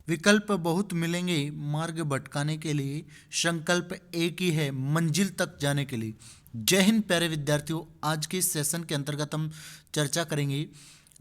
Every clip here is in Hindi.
विकल्प बहुत मिलेंगे मार्ग भटकाने के लिए, संकल्प एक ही है मंजिल तक जाने के लिए। जय हिंद प्यारे विद्यार्थियों, आज के इस सेशन के अंतर्गत हम चर्चा करेंगे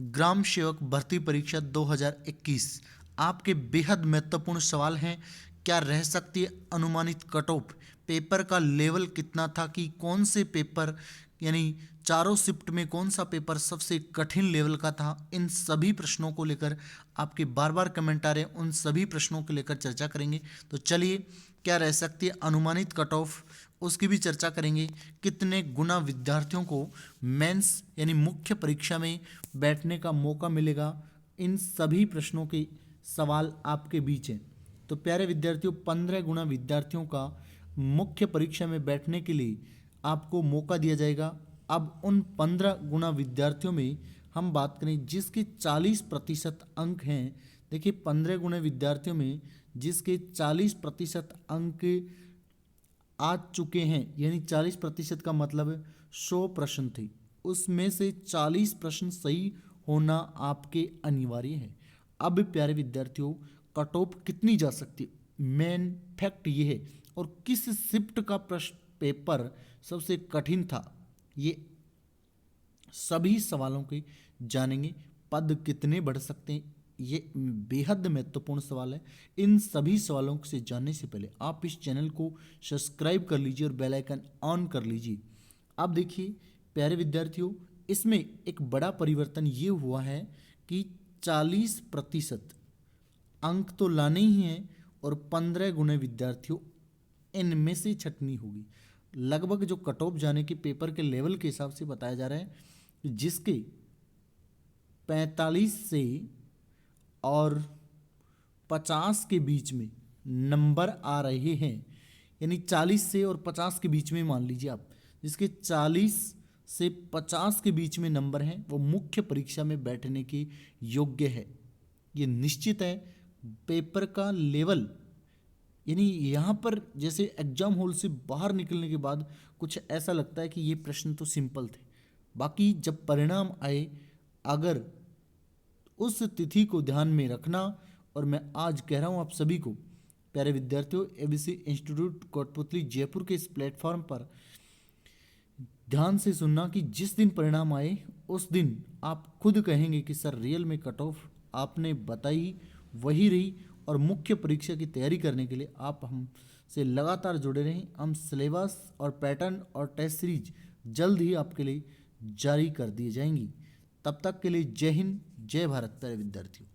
ग्राम सेवक भर्ती परीक्षा 2021। आपके बेहद महत्वपूर्ण सवाल हैं। क्या रह सकती है अनुमानित कट ऑफ, पेपर का लेवल कितना था, कि कौन से पेपर यानी चारों शिफ्ट में कौन सा पेपर सबसे कठिन लेवल का था। इन सभी प्रश्नों को लेकर आपके बार बार कमेंट आ रहे हैं, उन सभी प्रश्नों को लेकर चर्चा करेंगे। तो चलिए, क्या रह सकती है अनुमानित कट ऑफ, उसकी भी चर्चा करेंगे। कितने गुना विद्यार्थियों को मेंस यानी मुख्य परीक्षा में बैठने का मौका मिलेगा, इन सभी प्रश्नों के सवाल आपके बीच हैं। तो प्यारे विद्यार्थियों, 15 गुना विद्यार्थियों का मुख्य परीक्षा में बैठने के लिए आपको मौका दिया जाएगा। अब उन 15 गुना विद्यार्थियों में हम बात करें जिसके 40% अंक हैं। देखिए, 15 गुना विद्यार्थियों में जिसके 40% अंक आ चुके हैं, यानी 40% का मतलब 100 प्रश्न थे, उसमें से 40 प्रश्न सही होना आपके अनिवार्य है। अब प्यारे विद्यार्थियों, कट ऑफ कितनी जा सकती है, मेन फैक्ट ये है। और किस शिफ्ट का प्रश्न पेपर सबसे कठिन था, ये सभी सवालों के जानेंगे। पद कितने बढ़ सकते हैं, ये बेहद महत्वपूर्ण सवाल है। इन सभी सवालों से जानने से पहले आप इस चैनल को सब्सक्राइब कर लीजिए और बेल आइकन ऑन कर लीजिए। अब देखिए प्यारे विद्यार्थियों, इसमें एक बड़ा परिवर्तन ये हुआ है कि 40% अंक तो लाने ही हैं और 15 गुने विद्यार्थियों इनमें से छटनी होगी। लगभग जो कट ऑफ जाने के पेपर के लेवल के हिसाब से बताया जा रहा है कि जिसके 45 से और 50 के बीच में नंबर आ रहे हैं, यानी 40 से और 50 के बीच में मान लीजिए आप, जिसके 40 से 50 के बीच में नंबर हैं, वो मुख्य परीक्षा में बैठने के योग्य है। ये निश्चित है। पेपर का लेवल यानी यहाँ पर जैसे एग्जाम हॉल से बाहर निकलने के बाद कुछ ऐसा लगता है कि ये प्रश्न तो सिंपल थे, बाकी जब परिणाम आए, अगर उस तिथि को ध्यान में रखना, और मैं आज कह रहा हूँ आप सभी को प्यारे विद्यार्थियों, एबीसी इंस्टीट्यूट कोटपुतली जयपुर के इस प्लेटफॉर्म पर ध्यान से सुनना कि जिस दिन परिणाम आए उस दिन आप खुद कहेंगे कि सर रियल में कट ऑफ आपने बताई वही रही। और मुख्य परीक्षा की तैयारी करने के लिए आप हमसे लगातार जुड़े रहें। हम सिलेबस और पैटर्न और टेस्ट सीरीज जल्द ही आपके लिए जारी कर दी जाएंगी। तब तक के लिए जय हिंद, जय भारत प्यारे विद्यार्थियों।